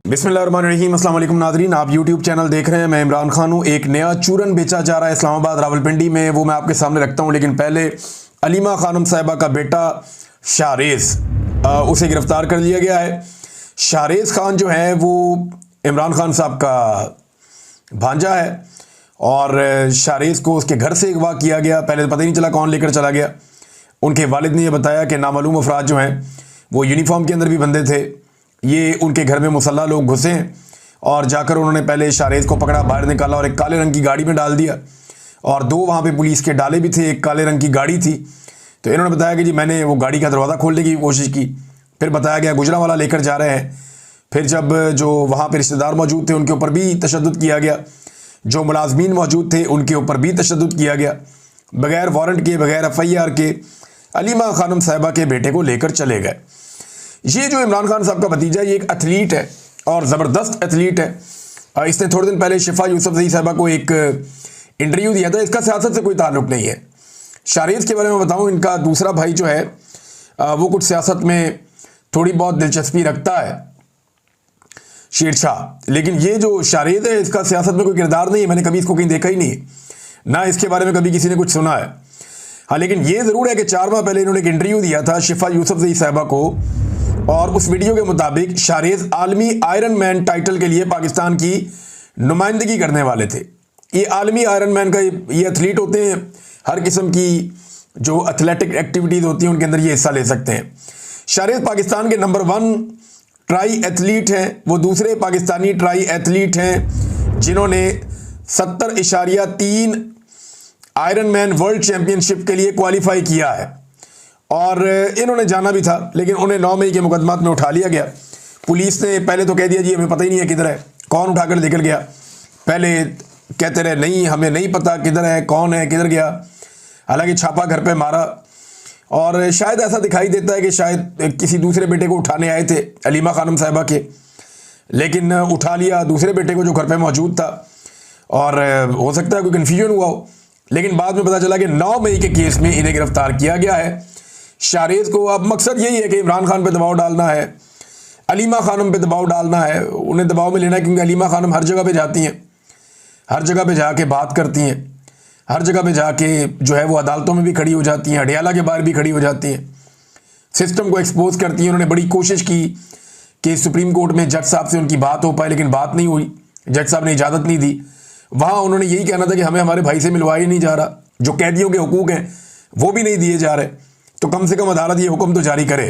बिस्मिल्लाहिर्रहमानिर्रहीम। अस्सलाम वालेकुम नाज़रीन, आप यूट्यूब चैनल देख रहे हैं। मैं इमरान खान हूँ। एक नया चूरन बेचा जा रहा है इस्लामाबाद रावलपिंडी में, वो मैं आपके सामने रखता हूँ। लेकिन पहले अलीमा खानम साहिबा का बेटा शाहरेज़, उसे गिरफ़्तार कर लिया गया है। शाहरेज़ खान जो है वो इमरान खान साहब का भांजा है और शाहरेज़ को उसके घर से अगवा किया गया। पहले तो पता ही नहीं चला कौन लेकर चला गया। उनके वालिद ने यह बताया कि नामालूम अफराद जो हैं वो यूनिफॉर्म के अंदर भी बंदे थे। ये उनके घर में मुसल्ला लोग घुसे हैं और जाकर उन्होंने पहले शाहरेज़ को पकड़ा, बाहर निकाला और एक काले रंग की गाड़ी में डाल दिया। और दो वहाँ पे पुलिस के डाले भी थे, एक काले रंग की गाड़ी थी। तो इन्होंने बताया कि जी मैंने वो गाड़ी का दरवाज़ा खोलने की कोशिश की। फिर बताया गया गुजरांवाला लेकर जा रहे हैं। फिर जब जो वहाँ पर रिश्तेदार मौजूद थे उनके ऊपर भी तशद्दुद किया गया, जो मुलाजमीन मौजूद थे उनके ऊपर भी तशद्दुद किया गया। बग़ैर वारंट के, बग़ैर FIR के अलीमा खानम साहिबा के बेटे को लेकर चले गए। ये जो इमरान खान साहब का भतीजा, ये एक एथलीट है और ज़बरदस्त एथलीट है। इसने थोड़े दिन पहले शिफा यूसुफजई साहिबा को एक इंटरव्यू दिया था। इसका सियासत से कोई ताल्लुक़ नहीं है। शाहरेज़ के बारे में बताऊं, इनका दूसरा भाई जो है वो कुछ सियासत में थोड़ी बहुत दिलचस्पी रखता है, शेरशाह। लेकिन ये जो शाहरेज़ है इसका सियासत में कोई किरदार नहीं है। मैंने कभी इसको कहीं देखा ही नहीं है, ना इसके बारे में कभी किसी ने कुछ सुना है। हाँ, लेकिन ये ज़रूर है कि 4 माह पहले इन्होंने एक इंटरव्यू दिया था शिफा यूसुफजई साहिबा को और उस वीडियो के मुताबिक शाहरेज़ आलमी आयरन मैन टाइटल के लिए पाकिस्तान की नुमाइंदगी करने वाले थे। ये आलमी आयरन मैन का ये एथलीट होते हैं, हर किस्म की जो एथलेटिक एक्टिविटीज़ होती हैं उनके अंदर ये हिस्सा ले सकते हैं। शाहरेज़ पाकिस्तान के नंबर 1 ट्राई एथलीट हैं। वो दूसरे पाकिस्तानी ट्राई एथलीट हैं जिन्होंने 70.3 आयरन मैन वर्ल्ड चैम्पियनशिप के लिए क्वालिफाई किया है और इन्होंने जाना भी था, लेकिन उन्हें 9 मई के मुकदमात में उठा लिया गया। पुलिस ने पहले तो कह दिया जी हमें पता ही नहीं है किधर है, कौन उठाकर लेकर गया। पहले कहते रहे नहीं हमें नहीं पता किधर है, कौन है, किधर गया। हालांकि छापा घर पे मारा और शायद ऐसा दिखाई देता है कि शायद किसी दूसरे बेटे को उठाने आए थे अलीमा खानम साहिबा के, लेकिन उठा लिया दूसरे बेटे को जो घर पे मौजूद था। और हो सकता है कोई कन्फ्यूजन हुआ हो, लेकिन बाद में पता चला कि 9 मई के केस में इन्हें गिरफ्तार किया गया है। शाहरेज़ को अब मकसद यही है कि इमरान खान पे दबाव डालना है, अलीमा खानम पे दबाव डालना है, उन्हें दबाव में लेना है। क्योंकि अलीमा खानम हर जगह पे जाती हैं, हर जगह पे जाके बात करती हैं, हर जगह पे जाके जो है वो अदालतों में भी खड़ी हो जाती हैं, अडियाला के बाहर भी खड़ी हो जाती हैं, सिस्टम को एक्सपोज करती हैं। उन्होंने बड़ी कोशिश की कि सुप्रीम कोर्ट में जज साहब से उनकी बात हो पाए, लेकिन बात नहीं हुई, जज साहब ने इजाज़त नहीं दी। वहाँ उन्होंने यही कहना था कि हमें हमारे भाई से मिलवाया ही नहीं जा रहा, जो कैदियों के हुकूक हैं वो भी नहीं दिए जा रहे, तो कम से कम अदालत ये हुक्म तो जारी करे।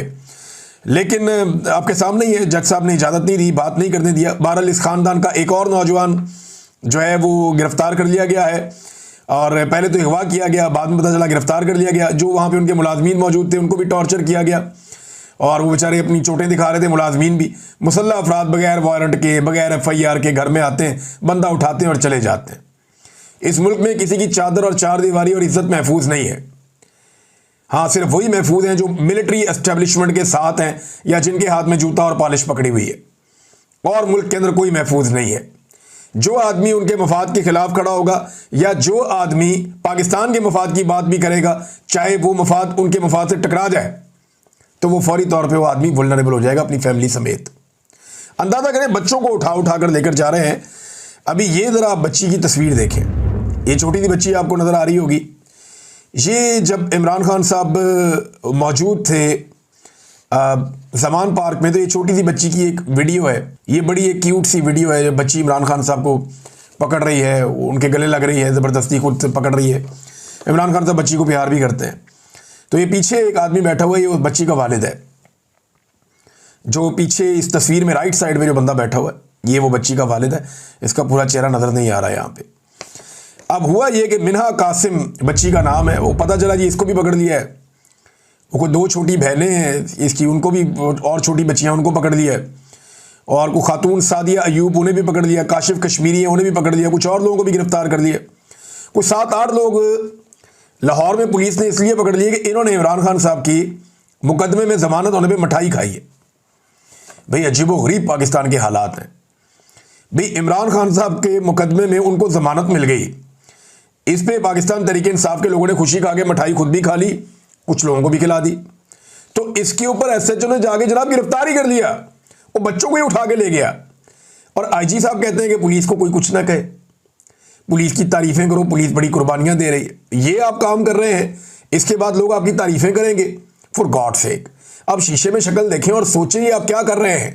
लेकिन आपके सामने ही है, जज साहब ने इजाज़त नहीं दी, बात नहीं करने दिया। बहरहाल इस ख़ानदान का एक और नौजवान जो है वो गिरफ़्तार कर लिया गया है और पहले तो अगवा किया गया, बाद में पता चला गिरफ़्तार कर लिया गया। जो वहाँ पे उनके मुलाजमीन मौजूद थे उनको भी टॉर्चर किया गया और वो बेचारे अपनी चोटें दिखा रहे थे। मुलाजमीन भी मुसल्ला अफराद बगैर वारंट के, बगैर FIR के घर में आते हैं, बंदा उठाते हैं और चले जाते हैं। इस मुल्क में किसी की चादर और चार दीवारी और इज्जत महफूज नहीं है। हाँ, सिर्फ वही महफूज हैं जो मिलिट्री एस्टेब्लिशमेंट के साथ हैं या जिनके हाथ में जूता और पॉलिश पकड़ी हुई है, और मुल्क के अंदर कोई महफूज नहीं है। जो आदमी उनके मफाद के खिलाफ खड़ा होगा या जो आदमी पाकिस्तान के मफाद की बात भी करेगा, चाहे वो मफाद उनके मफाद से टकरा जाए, तो वो फौरी तौर पे वो आदमी वल्नरेबल हो जाएगा अपनी फैमिली समेत। अंदाज़ा करें, बच्चों को उठा उठा कर लेकर जा रहे हैं। अभी ये ज़रा बच्ची की तस्वीर देखें, ये छोटी सी बच्ची आपको नज़र आ रही होगी। ये जब इमरान खान साहब मौजूद थे ज़मान पार्क में, तो ये छोटी सी बच्ची की एक वीडियो है। ये बड़ी एक क्यूट सी वीडियो है। जब बच्ची इमरान खान साहब को पकड़ रही है, उनके गले लग रही है, ज़बरदस्ती खुद से पकड़ रही है। इमरान खान साहब बच्ची को प्यार भी करते हैं। तो ये पीछे एक आदमी बैठा हुआ है, ये उस बच्ची का वालिद है। जो पीछे इस तस्वीर में राइट साइड में जो बंदा बैठा हुआ है, ये वो बच्ची का वालिद है। इसका पूरा चेहरा नज़र नहीं आ रहा है यहाँ पे। अब हुआ ये कि मिन्हा कासिम बच्ची का नाम है। वो पता चला जी इसको भी पकड़ लिया है। वो कोई 2 छोटी बहनें हैं इसकी, उनको भी, और छोटी बच्चियाँ उनको पकड़ लिया है। और को खातून सादिया अयूब, उन्हें भी पकड़ लिया। काशिफ कश्मीरी है, उन्हें भी पकड़ लिया। कुछ और लोगों को भी गिरफ्तार कर लिया। कुछ 7-8 लोग लाहौर में पुलिस ने इसलिए पकड़ लिए कि इन्होंने इमरान खान साहब की मुकदमे में ज़मानत होने पर मिठाई खाई है। भाई अजीबोगरीब पाकिस्तान के हालात हैं। भाई इमरान खान साहब के मुकदमे में उनको ज़मानत मिल गई, इस पे पाकिस्तान तरीके इंसाफ के लोगों ने खुशी खा के मिठाई खुद भी खा ली, कुछ लोगों को भी खिला दी। तो इसके ऊपर SHO ने जाके जनाब गिरफ्तार ही कर लिया, वो बच्चों को ही उठा के ले गया। और आईजी साहब कहते हैं कि पुलिस को कोई कुछ ना कहे, पुलिस की तारीफें करो, पुलिस बड़ी कुर्बानियां दे रही है। ये आप काम कर रहे हैं, इसके बाद लोग आपकी तारीफें करेंगे। फॉर गॉड सेक, आप शीशे में शक्ल देखें और सोचें आप क्या कर रहे हैं।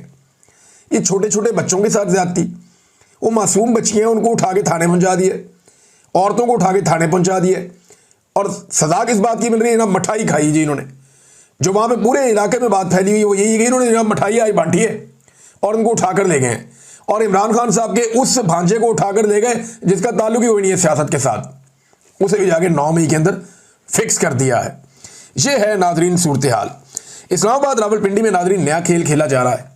ये छोटे छोटे बच्चों के साथ ज्यादती, वो मासूम बच्चियां, उनको उठा के थाने पहुंचा दिए, औरतों को उठा के थाने पहुंचा दिए, और सजा किस बात की मिल रही है? ना मिठाई खाई जी इन्होंने। जो वहां पे पूरे इलाके में बात फैली हुई है वो यही है, इन्होंने जनाब मिठाई आई बांटी है और उनको उठाकर ले गए। और इमरान खान साहब के उस भांजे को उठाकर ले गए जिसका ताल्लुक ही कोई नहीं है सियासत के साथ, उसे भी जाके 9 मई के अंदर फिक्स कर दिया है। ये है नाजरीन सूरत हाल। इस्लामाबाद रावलपिंडी में नाजरीन नया खेल खेला जा रहा है,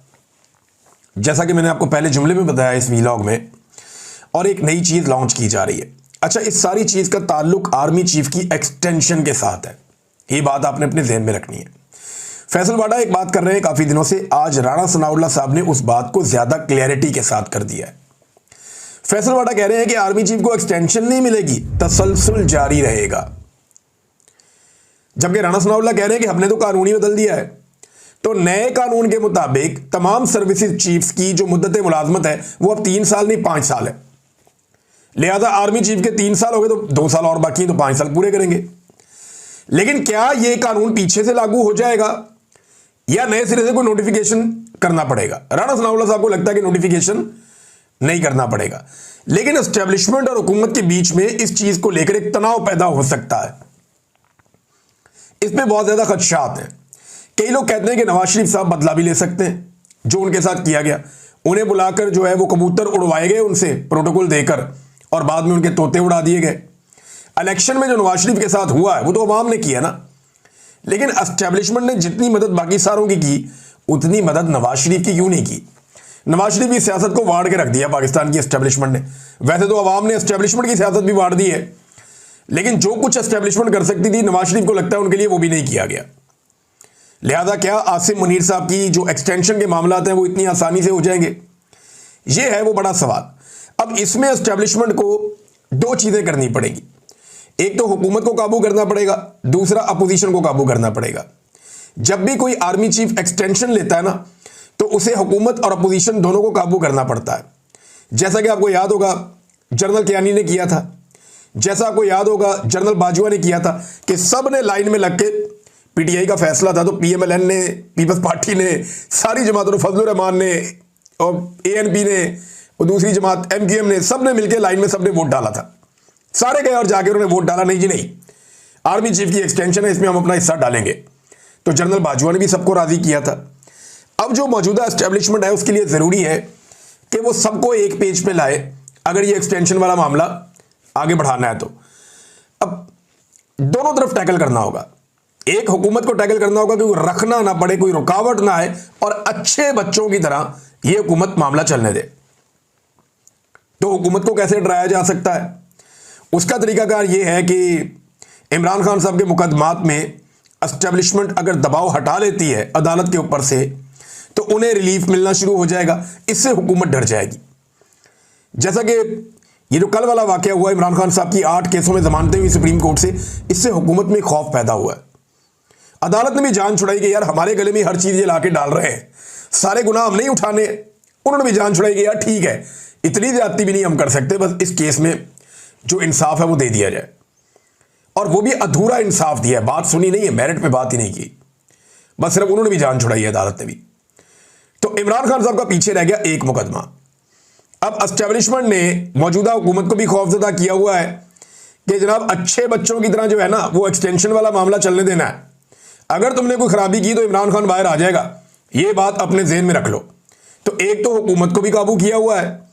जैसा कि मैंने आपको पहले जुमले में बताया इस वीलॉग में, और एक नई चीज लॉन्च की जा रही है। अच्छा, इस सारी चीज का ताल्लुक आर्मी चीफ की एक्सटेंशन के साथ है, ये बात आपने अपने ज़हन में रखनी है। फैसल वाडा एक बात कर रहे हैं काफी दिनों से, आज राणा सनाउल्लाह साहब ने उस बात को ज्यादा क्लैरिटी के साथ कर दिया है। फैसल वाडा कह रहे हैं कि आर्मी चीफ को एक्सटेंशन नहीं मिलेगी, तसलसल जारी रहेगा। जबकि राणा सनाउल्लाह कह रहे हैं कि हमने तो कानून ही बदल दिया है। तो नए कानून के मुताबिक तमाम सर्विसेज चीफ्स की जो मुद्दत मुलाजमत है वो अब 3 साल नहीं 5 साल है। लिहाजा आर्मी चीफ के 3 साल हो गए तो 2 साल और बाकी, तो 5 साल पूरे करेंगे। लेकिन क्या यह कानून पीछे से लागू हो जाएगा या नए सिरे से कोई नोटिफिकेशन करना पड़ेगा? राणा सनाउल्लाह साहब को लगता है कि नोटिफिकेशन नहीं करना पड़ेगा, लेकिन एस्टेब्लिशमेंट और हुकूमत के बीच में इस चीज को लेकर एक तनाव पैदा हो सकता है। इसमें बहुत ज्यादा खदशात हैं। कई लोग कहते हैं कि नवाज शरीफ साहब बदला भी ले सकते हैं, जो उनके साथ किया गया। उन्हें बुलाकर जो है वो कबूतर उड़वाए गए उनसे प्रोटोकॉल देकर, और बाद में उनके तोते उड़ा दिए गए। इलेक्शन में जो नवाज शरीफ के साथ हुआ है वो तो अवाम ने किया ना, लेकिन एस्टेब्लिशमेंट ने जितनी मदद बाकी सारों की उतनी मदद नवाज शरीफ की क्यों नहीं की? नवाज शरीफ की सियासत को वाड़ के रख दिया पाकिस्तान की एस्टेब्लिशमेंट ने। वैसे तो अवाम ने एस्टेब्लिशमेंट की सियासत भी वाड़ दी है, लेकिन जो कुछ एस्टेब्लिशमेंट कर सकती थी नवाज शरीफ को लगता है उनके लिए वो भी नहीं किया गया। लिहाजा क्या आसिम मुनीर साहब की जो एक्सटेंशन के मामला हैं वो इतनी आसानी से हो जाएंगे? ये है वो बड़ा सवाल। अब इसमें एस्टेब्लिशमेंट को 2 चीजें करनी पड़ेगी। एक तो हुकूमत को काबू करना पड़ेगा, दूसरा अपोजिशन को काबू करना पड़ेगा। जब भी कोई आर्मी चीफ एक्सटेंशन लेता है ना, तो उसे हुकूमत और अपोजिशन दोनों को काबू करना पड़ता है। जैसा कि आपको याद होगा जनरल कियानी ने किया था, जैसा आपको याद होगा जनरल बाजवा ने किया था, कि सब ने लाइन में लग के, पीटीआई का फैसला था तो पीएमएलएन ने, पीपल्स पार्टी ने, सारी जमातों, फजलुर रहमान ने और एएनपी ने और दूसरी जमात एमक्यूएम ने, सब ने मिलकर लाइन में सबने वोट डाला था। सारे गए और जाके उन्होंने वोट डाला, नहीं जी नहीं, आर्मी चीफ की एक्सटेंशन है, इसमें हम अपना हिस्सा डालेंगे। तो जनरल बाजवा ने भी सबको राजी किया था। अब जो मौजूदा एस्टेब्लिशमेंट है उसके लिए जरूरी है कि वो सबको एक पेज पे लाए, अगर ये एक्सटेंशन वाला मामला आगे बढ़ाना है तो। अब दोनों तरफ टैकल करना होगा। एक हुकूमत को टैकल करना होगा कि वो रखना ना पड़े, कोई रुकावट ना आए, और अच्छे बच्चों की तरह ये हुकूमत मामला चलने दे। तो हुकूमत को कैसे डराया जा सकता है? उसका तरीकाकार यह है कि इमरान खान साहब के मुकदमात में एस्टेब्लिशमेंट अगर दबाव हटा लेती है अदालत के ऊपर से, तो उन्हें रिलीफ मिलना शुरू हो जाएगा। इससे हुकूमत डर जाएगी। जैसा कि ये जो कल वाला वाकया हुआ इमरान खान साहब की 8 केसों में जमानतें हुई सुप्रीम कोर्ट से, इससे हुकूमत में खौफ पैदा हुआ है। अदालत ने भी जान छुड़ाई कि यार हमारे गले में हर चीज ये लाके डाल रहे हैं, सारे गुनाह हम नहीं उठाने। उन्होंने भी जान छुड़ाई कि यार ठीक है, इतनी ज्यादती भी नहीं हम कर सकते, बस इस केस में जो इंसाफ है वो दे दिया जाए। और वो भी अधूरा इंसाफ दिया, बात सुनी नहीं है, मेरिट पे बात ही नहीं की, बस सिर्फ उन्होंने भी जान छुड़ाई है, अदालत ने भी। तो इमरान खान साहब का पीछे रह गया एक मुकदमा। अब एस्टेब्लिशमेंट ने मौजूदा हुकूमत को भी खौफजदा किया हुआ है कि जनाब अच्छे बच्चों की तरह जो है ना वो एक्सटेंशन वाला मामला चलने देना है। अगर तुमने कोई खराबी की तो इमरान खान बाहर आ जाएगा, ये बात अपने ज़हन में रख लो। तो एक तो हुकूमत को भी काबू किया हुआ है,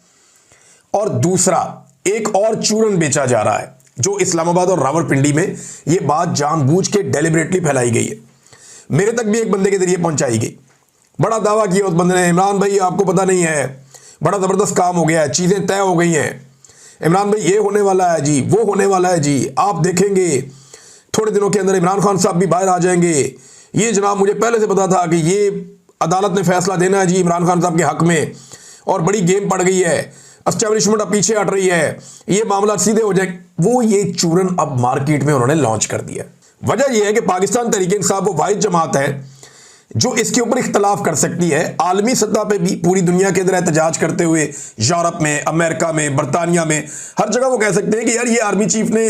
और दूसरा एक और चूरन बेचा जा रहा है जो इस्लामाबाद और रावलपिंडी में ये बात जानबूझ के डेलिबरेटली फैलाई गई है। मेरे तक भी एक बंदे के जरिए पहुंचाई गई। बड़ा दावा किया उस बंदे ने, इमरान भाई आपको पता नहीं है, बड़ा ज़बरदस्त काम हो गया है, चीज़ें तय हो गई हैं, इमरान भाई ये होने वाला है जी, वो होने वाला है जी, आप देखेंगे थोड़े दिनों के अंदर इमरान खान साहब भी बाहर आ जाएंगे। ये जनाब मुझे पहले से पता था कि ये अदालत ने फैसला देना है जी इमरान खान साहब के हक में, और बड़ी गेम पड़ गई है, एस्टेब्लिशमेंट अब पीछे हट रही है, ये मामला सीधे हो जाए। वो ये चूरन अब मार्केट में उन्होंने लॉन्च कर दिया। वजह यह है कि पाकिस्तान तहरीक इंसाफ वो वाहिद जमात है जो इसके ऊपर इख्तलाफ कर सकती है आलमी सतह पे भी, पूरी दुनिया के अंदर एहतजाज करते हुए, यूरोप में, अमेरिका में, बरतानिया में, हर जगह वो कह सकते हैं कि यार ये आर्मी चीफ ने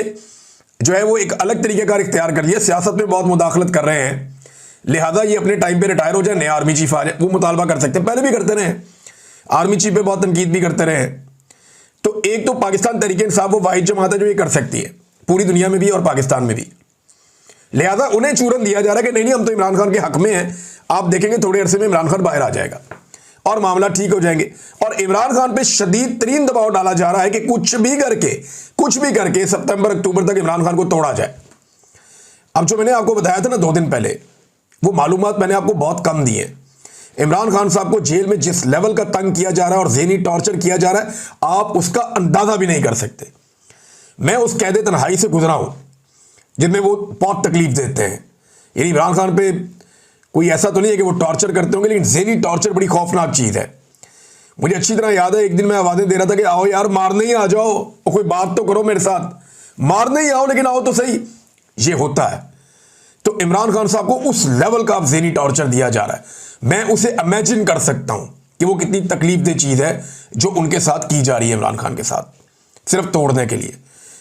जो है वो एक अलग तरीके का इख्तियार कर लिया, सियासत में बहुत मुदाखलत कर रहे हैं, लिहाजा ये अपने टाइम पे रिटायर हो जाए, नया आर्मी चीफ आ जाए। वो मुतालबा कर सकते हैं, पहले भी करते रहे, आर्मी चीफ पे बहुत तनकीद भी करते रहे। तो एक तो पाकिस्तान तहरीक इंसाफ वो वाहिद जमात है जो ये कर सकती है, पूरी दुनिया में भी और पाकिस्तान में भी। लिहाजा उन्हें चूरन दिया जा रहा है कि नहीं नहीं हम तो इमरान खान के हक में हैं, आप देखेंगे थोड़े अरसे में इमरान खान बाहर आ जाएगा और मामला ठीक हो जाएंगे। और इमरान खान पे शदीद तरीन दबाव डाला जा रहा है कि कुछ भी करके सितंबर अक्टूबर तक इमरान खान को तोड़ा जाए। अब जो मैंने आपको बताया था ना 2 दिन पहले, वो मालूमात मैंने आपको बहुत कम दी है। इमरान खान साहब को जेल में जिस लेवल का तंग किया जा रहा है और ज़हनी टॉर्चर किया जा रहा है, आप उसका अंदाजा भी नहीं कर सकते। मैं उस कैद तन्हाई से गुजरा हूं जिनमें वो बहुत तकलीफ देते हैं। यानी इमरान खान पे कोई ऐसा तो नहीं है कि वो टॉर्चर करते होंगे, लेकिन ज़हनी टॉर्चर बड़ी खौफनाक चीज़ है। मुझे अच्छी तरह याद है, एक दिन मैं आवाज़ें दे रहा था कि आओ यार मारने ही आ जाओ, कोई बात तो करो मेरे साथ, मारने ही आओ लेकिन आओ तो सही। ये होता है। तो इमरान खान साहब को उस लेवल का ज़हनी टॉर्चर दिया जा रहा है। मैं उसे इमेजिन कर सकता हूं कि वो कितनी तकलीफदेह चीज़ है जो उनके साथ की जा रही है इमरान खान के साथ, सिर्फ तोड़ने के लिए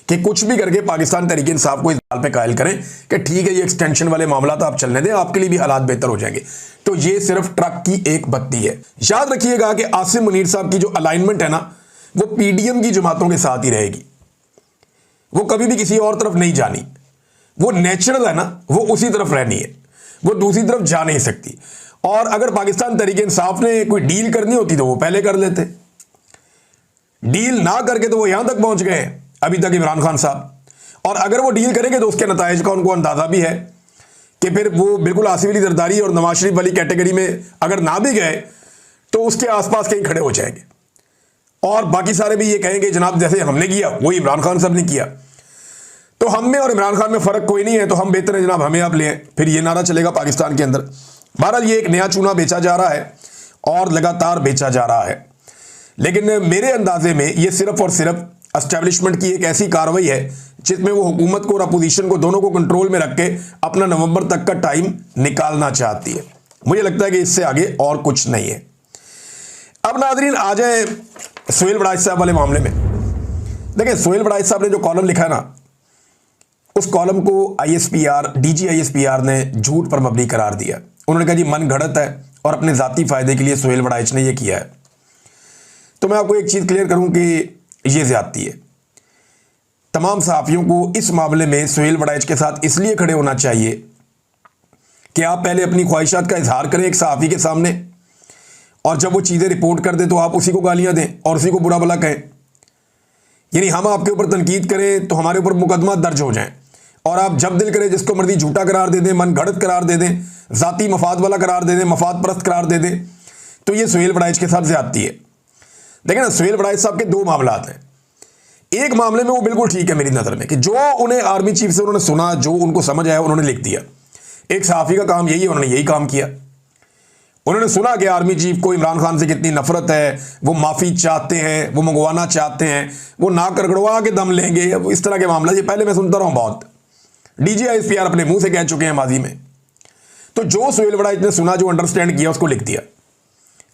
कि कुछ भी करके पाकिस्तान तहरीक इंसाफ को इस बात पे कायल करें कि ठीक है ये एक्सटेंशन वाले मामला तो आप चलने दें, आपके लिए भी हालात बेहतर हो जाएंगे। तो ये सिर्फ ट्रक की एक बत्ती है। याद रखिएगा कि आसिम मुनीर साहब की जो अलाइनमेंट है ना, वो पीडीएम की जमातों के साथ ही रहेगी, वो कभी भी किसी और तरफ नहीं जानी। वो नेचुरल है ना, वो उसी तरफ रहनी है, वो दूसरी तरफ जा नहीं सकती। और अगर पाकिस्तान तहरीक इंसाफ ने कोई डील करनी होती तो वो पहले कर लेते, डील ना करके तो वो यहां तक पहुंच गए अभी तक इमरान खान साहब। और अगर वो डील करेंगे तो उसके नताइज का उनको अंदाजा भी है कि फिर वो बिल्कुल आसिफ अली जरदारी और नवाज शरीफ वाली कैटेगरी में अगर ना भी गए तो उसके आसपास कहीं खड़े हो जाएंगे और बाकी सारे भी ये कहेंगे जनाब जैसे हमने किया वही इमरान खान साहब ने किया। तो हम में और इमरान खान में फ़र्क कोई नहीं है, तो हम बेहतर है जनाब हमें आप लें, फिर ये नारा चलेगा पाकिस्तान के अंदर। बहरहाल ये एक नया चूना बेचा जा रहा है और लगातार बेचा जा रहा है, लेकिन मेरे अंदाजे में ये सिर्फ और सिर्फ एस्टेब्लिशमेंट की एक ऐसी कार्रवाई है जिसमें वो हुकूमत को और अपोजिशन को दोनों को कंट्रोल में रख के अपना नवंबर तक का टाइम निकालना चाहती है। मुझे लगता है कि इससे आगे और कुछ नहीं है। अब नाजरीन आ जाए सोहेल बड़ाइच साहब वाले मामले में। देखिए सोहेल बड़ाइच साहब ने जो कॉलम लिखा है ना, उस कॉलम को आईएसपीआर, डीजी आईएसपीआर ने झूठ पर मबनी करार दिया। उन्होंने कहा जी मन घड़त है और अपने ज़ाती फ़ायदे के लिए सोहेल बड़ाइच ने यह किया है। तो मैं आपको एक चीज़ क्लियर करूं कि ये ज़्यादती है। तमाम सहाफ़ियों को इस मामले में सोहेल बड़ाइच के साथ इसलिए खड़े होना चाहिए कि आप पहले अपनी ख्वाहिशात का इजहार करें एक सहाफ़ी के सामने, और जब वो चीज़ें रिपोर्ट कर दे तो आप उसी को गालियाँ दें और उसी को बुरा भला कहें। यानी हम आपके ऊपर तनकीद करें तो हमारे ऊपर मुकदमा दर्ज हो जाए, और आप जब दिल करे जिसको मर्जी झूठा करार दे दें, मन घड़त करार दे दें, ज़ाती मफाद वाला करार दे दें, मफाद परस्त करार दे दें। तो ये सोहेल बड़ाइच के साथ ज़्यादती है। देखें ना, सोहेल बड़ाइच साहब के 2 मामलात हैं। एक मामले में वो बिल्कुल ठीक है मेरी नज़र में कि जो उन्हें आर्मी चीफ से उन्होंने सुना, जो उनको समझ आया उन्होंने लिख दिया। एक सहाफ़ी का काम यही है, उन्होंने यही काम किया। उन्होंने सुना कि आर्मी चीफ को इमरान खान से कितनी नफरत है, वो माफ़ी चाहते हैं, वो मंगवाना चाहते हैं, वो नाक रगड़वा के दम लेंगे, इस तरह के मामला ये पहले मैं सुनता रहा हूँ बहुत। DGISPR अपने मुंह से कह चुके हैं माजी में। तो जो सोहेल बड़ाइच ने सुना, जो अंडरस्टैंड किया, उसको लिख दिया।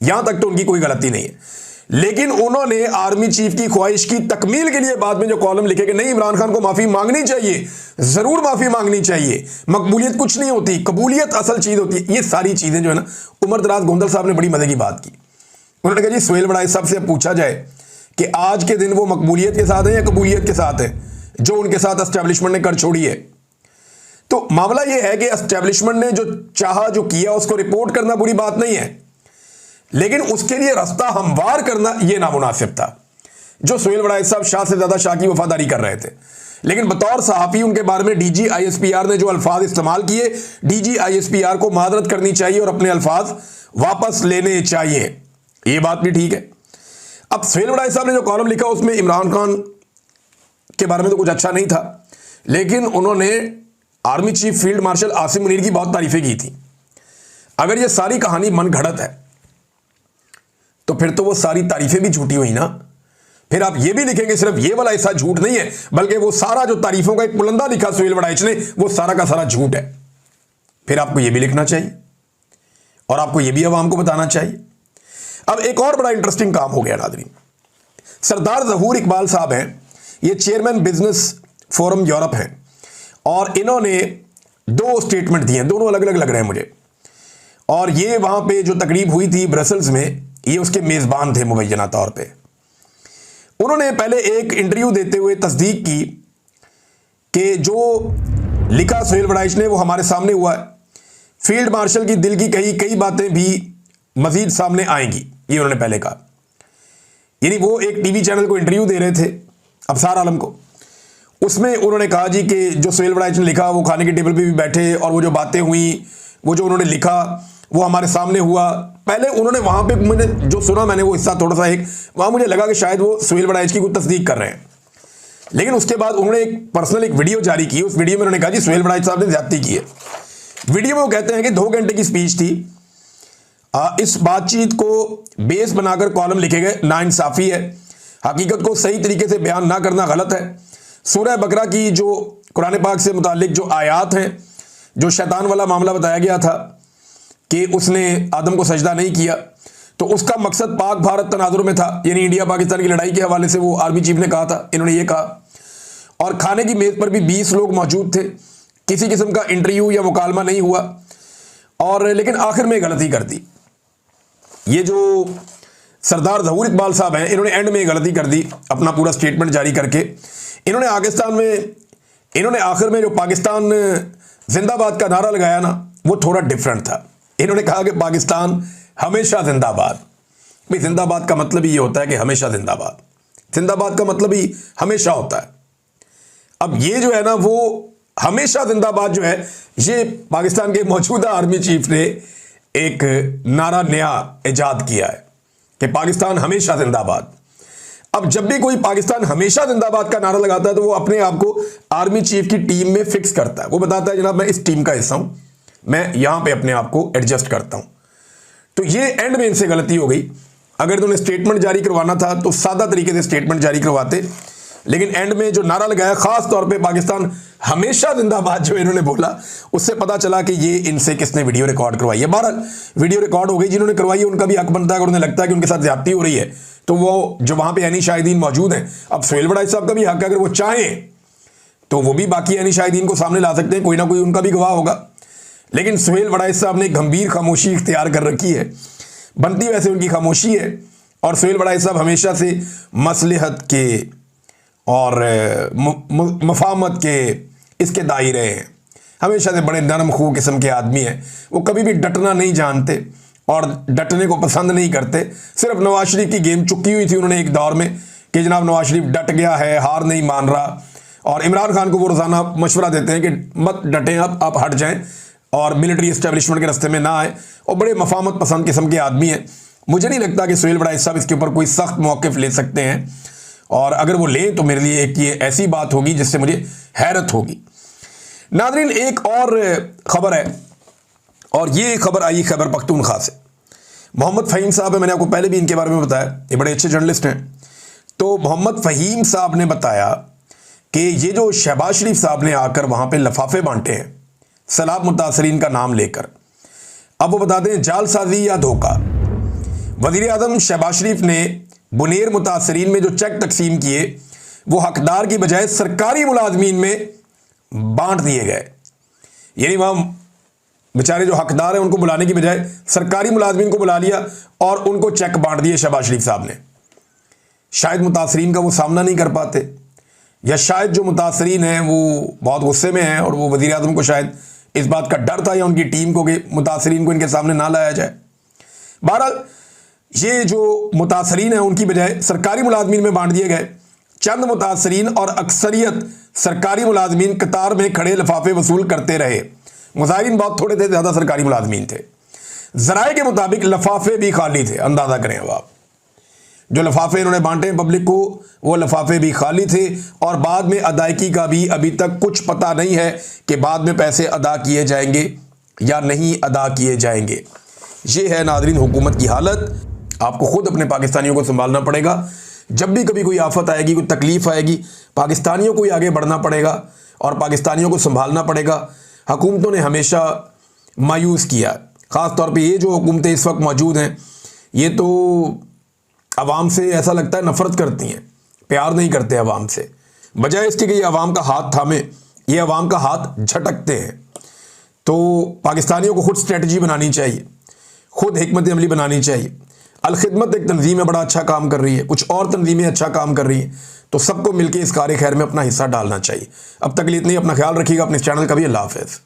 यहां तक तो उनकी कोई गलती नहीं है, लेकिन उन्होंने आर्मी चीफ की ख्वाहिश की तकमील के लिए बाद में जो कॉलम लिखे कि नहीं इमरान खान को माफ़ी मांगनी चाहिए, ज़रूर माफ़ी मांगनी चाहिए, मकबूलियत कुछ नहीं होती, कबूलियत असल चीज़ होती है। ये सारी चीज़ें जो है ना, उमर दराज गोंदल साहब ने बड़ी मज़े की बात की। उन्होंने कहा जी सोहेल बड़ाइच साहब से पूछा जाए कि आज के दिन वो मकबूलियत के साथ है या कबूलियत के साथ है जो उनके साथ एस्टेब्लिशमेंट ने कर छोड़ी है। तो मामला यह है कि एस्टेब्लिशमेंट ने जो चाहा, जो किया, उसको रिपोर्ट करना बुरी बात नहीं है, लेकिन उसके लिए रास्ता हमवार करना यह नामुनासिब था। जो सोहेल बड़ाइच साहब शाह से ज्यादा शाह की वफादारी कर रहे थे, लेकिन बतौर सहाफ़ी उनके बारे में DGISPR ने जो अल्फाज इस्तेमाल किए, DGISPR को मादरत करनी चाहिए और अपने अल्फाज वापस लेने चाहिए। यह बात भी ठीक है। अब सोहेल बड़ाइच साहब ने जो कॉलम लिखा उसमें इमरान खान के बारे में तो कुछ अच्छा नहीं था, लेकिन उन्होंने army chief field marshal Asim Munir की बहुत तारीफें की थी। अगर यह सारी कहानी मन घड़त है तो फिर तो वो सारी तारीफें भी झूठी हुई ना। फिर आप ये भी लिखेंगे सिर्फ ये वाला ऐसा झूठ नहीं है, बल्कि वो सारा जो तारीफों का एक पुलंदा लिखा सोहेल बड़ाइच ने, वो सारा का सारा झूठ है। फिर आपको ये भी लिखना चाहिए और आपको यह भी आवाम को बताना चाहिए। अब एक और बड़ा इंटरेस्टिंग काम हो गया नाज़रीन, सरदार ज़हूर इकबाल साहब हैं, ये चेयरमैन बिजनेस फोरम यूरोप हैं, और इन्होंने 2 स्टेटमेंट दिए हैं, दोनों अलग अलग लग रहे हैं मुझे। और ये वहां पे जो तकरीब हुई थी ब्रसल्स में, ये उसके मेज़बान थे मुबैना तौर पे। उन्होंने पहले एक इंटरव्यू देते हुए तस्दीक की कि जो लिखा सुहेल वड़ाइच ने वो हमारे सामने हुआ है, फील्ड मार्शल की दिल की कई बातें भी मजीद सामने आएंगी, ये उन्होंने पहले कहा। यानी वो एक टीवी चैनल को इंटरव्यू दे रहे थे, अफसार आलम को। उसमें उन्होंने कहा जी कि जो सुहेल वड़ाइच ने लिखा वो खाने के टेबल पे भी बैठे, और वो जो बातें हुई, वो जो उन्होंने लिखा वो हमारे सामने हुआ। पहले उन्होंने वहां पे, मैंने जो सुना, मैंने वो हिस्सा थोड़ा सा एक वहां मुझे लगा कि शायद वो सुहेल वड़ाइच की कोई तस्दीक कर रहे हैं, लेकिन उसके बाद उन्होंने एक पर्सनल एक वीडियो जारी की। उस वीडियो में उन्होंने कहा जी सुहेल वड़ाइच साहब ने ज्यादती की है। वीडियो में वो कहते हैं कि 2 घंटे की स्पीच थी, इस बातचीत को बेस बनाकर कॉलम लिखे गए, नाइंसाफी है, हकीकत को सही तरीके से बयान ना करना गलत है। सूरह बकरा की जो कुरान पाक से मुतालिक जो आयात हैं, जो शैतान वाला मामला बताया गया था कि उसने आदम को सजदा नहीं किया, तो उसका मकसद पाक भारत तनाजुर में था, यानी इंडिया पाकिस्तान की लड़ाई के हवाले से वो आर्मी चीफ ने कहा था, इन्होंने ये कहा। और खाने की मेज़ पर भी 20 लोग मौजूद थे, किसी किस्म का इंटरव्यू या मुकालमा नहीं हुआ, और लेकिन आखिर में गलती कर दी। ये जो सरदार ज़हूर इकबाल साहब हैं, इन्होंने एंड में गलती कर दी अपना पूरा स्टेटमेंट जारी करके। इन्होंने आखिर में जो पाकिस्तान जिंदाबाद का नारा लगाया ना, वो थोड़ा डिफरेंट था। इन्होंने कहा कि पाकिस्तान हमेशा जिंदाबाद। भाई जिंदाबाद का मतलब ही ये होता है कि हमेशा जिंदाबाद, जिंदाबाद का मतलब ही हमेशा होता है। अब ये जो है ना, वो हमेशा जिंदाबाद जो है, ये पाकिस्तान के मौजूदा आर्मी चीफ ने एक नारा नया इजाद किया है कि पाकिस्तान हमेशा जिंदाबाद। अब जब भी कोई पाकिस्तान हमेशा जिंदाबाद का नारा लगाता है तो वो अपने आप को आर्मी चीफ की टीम में फिक्स करता है। वो बताता है जनाब मैं इस टीम का हिस्सा हूं, मैं यहां पे अपने आप को एडजस्ट करता हूं। तो ये एंड में इनसे गलती हो गई। अगर तुमने स्टेटमेंट जारी करवाना था तो सादा तरीके से स्टेटमेंट जारी करवाते, लेकिन एंड में जो नारा लगाया, खास तौर पे पाकिस्तान हमेशा जिंदाबाद जो इन्होंने बोला, उससे पता चला कि ये इनसे किसने वीडियो रिकॉर्ड करवाई है। बहरहाल वीडियो रिकॉर्ड हो गई, जिन्होंने करवाई है उनका भी हक बनता है। अगर उन्हें लगता है कि उनके साथ ज्यादती हो रही है तो वो जो वहां पे यानी शाहिदीन मौजूद हैं, अब सुहेल वड़ाइच साहब का भी हक है, अगर वो चाहें तो वो भी बाकी यानी शाहिदीन को सामने ला सकते हैं, कोई ना कोई उनका भी गवाह होगा। लेकिन सुहेल वड़ाइच साहब ने गंभीर खामोशी इख्तियार कर रखी है, बनती वैसे उनकी खामोशी है। और सुहेल वड़ाइच साहब हमेशा से मसलहत के और मफामत के इसके दायरे हैं, हमेशा से बड़े नरम खू किस्म के आदमी हैं। वो कभी भी डटना नहीं जानते और डटने को पसंद नहीं करते। सिर्फ नवाज शरीफ की गेम चुकी हुई थी उन्होंने एक दौर में कि जनाब नवाज शरीफ डट गया है, हार नहीं मान रहा, और इमरान खान को वो रोज़ाना मशवरा देते हैं कि मत डटें, आप हट जाएं और मिलिट्री इस्टेब्लिशमेंट के रास्ते में ना आए। और बड़े मफामत पसंद किस्म के आदमी हैं। मुझे नहीं लगता कि सुहेल वड़ाइच साहब इसके ऊपर कोई सख्त मौक़िफ़ ले सकते हैं, और अगर वो लें तो मेरे लिए एक ये ऐसी बात होगी जिससे मुझे हैरत होगी। नाज़रीन एक और ख़बर है, और ये खबर आई खैबर पख्तूनख्वा से। मोहम्मद फ़हीम साहब है, मैंने आपको पहले भी इनके बारे में बताया, ये बड़े अच्छे जर्नलिस्ट हैं। तो मोहम्मद फ़हीम साहब ने बताया कि ये जो शहबाज शरीफ साहब ने आकर वहाँ पे लफाफे बांटे हैं सैलाब मुतासरीन का नाम लेकर, अब वो बताते हैं जालसाजी या धोखा। वज़ीर आज़म शहबाज शरीफ ने बुनेर मुतासरीन में जो चेक तकसीम किए वो हकदार की बजाय सरकारी मुलाजमीन में बांट दिए गए। यानी वहाँ बेचारे जो हकदार हैं उनको बुलाने की बजाय सरकारी मुलाजमीन को बुला लिया और उनको चेक बांट दिए शहबाज शरीफ साहब ने। शायद मुतासरीन का वो सामना नहीं कर पाते, या शायद जो मुतासरीन हैं वो बहुत गुस्से में हैं और वो वज़ीर आज़म को शायद इस बात का डर था या उनकी टीम को कि मुतासरीन को इनके सामने ना लाया जाए। बहरहाल ये जो मुतासरीन हैं उनकी बजाय सरकारी मुलाजमीन में बांट दिए गए। चंद मुतासरीन और अक्सरियत सरकारी मुलाजमीन कतार में खड़े लिफाफे वसूल करते रहे। मुजाहिरीन बहुत थोड़े थे, ज़्यादा सरकारी मुलाजमीन थे। ज़राए के मुताबिक लिफाफे भी खाली थे। अंदाज़ा करें अब आप, जो लिफाफे इन्होंने बांटे पब्लिक को वो लिफाफे भी खाली थे, और बाद में अदायगी का भी अभी तक कुछ पता नहीं है कि बाद में पैसे अदा किए जाएंगे या नहीं अदा किए जाएंगे। ये है नाज़रीन हुकूमत की हालत। आपको खुद अपने पाकिस्तानियों को संभालना पड़ेगा। जब भी कभी कोई आफत आएगी, कोई तकलीफ़ आएगी, पाकिस्तानियों को ही आगे बढ़ना पड़ेगा और पाकिस्तानियों को संभालना पड़ेगा। हुकूमतों ने हमेशा मायूस किया, ख़ास तौर पे ये जो हुकूमतें इस वक्त मौजूद हैं, ये तो आवाम से ऐसा लगता है नफ़रत करती हैं, प्यार नहीं करते आवाम से। बजाय इसके कि ये आवाम का हाथ थामे, ये आवाम का हाथ झटकते हैं। तो पाकिस्तानियों को खुद स्ट्रेटजी बनानी चाहिए, खुद हिकमत अमली बनानी चाहिए। अल-खिदमत एक तंजीम है, बड़ा अच्छा काम कर रही है, कुछ और तंजीमें अच्छा काम कर रही हैं, तो सबको मिलकर इस कार्य खैर में अपना हिस्सा डालना चाहिए। अब तक के लिए इतनी, अपना ख्याल रखिएगा, अपने चैनल का भी। अल्लाह हाफ़िज़।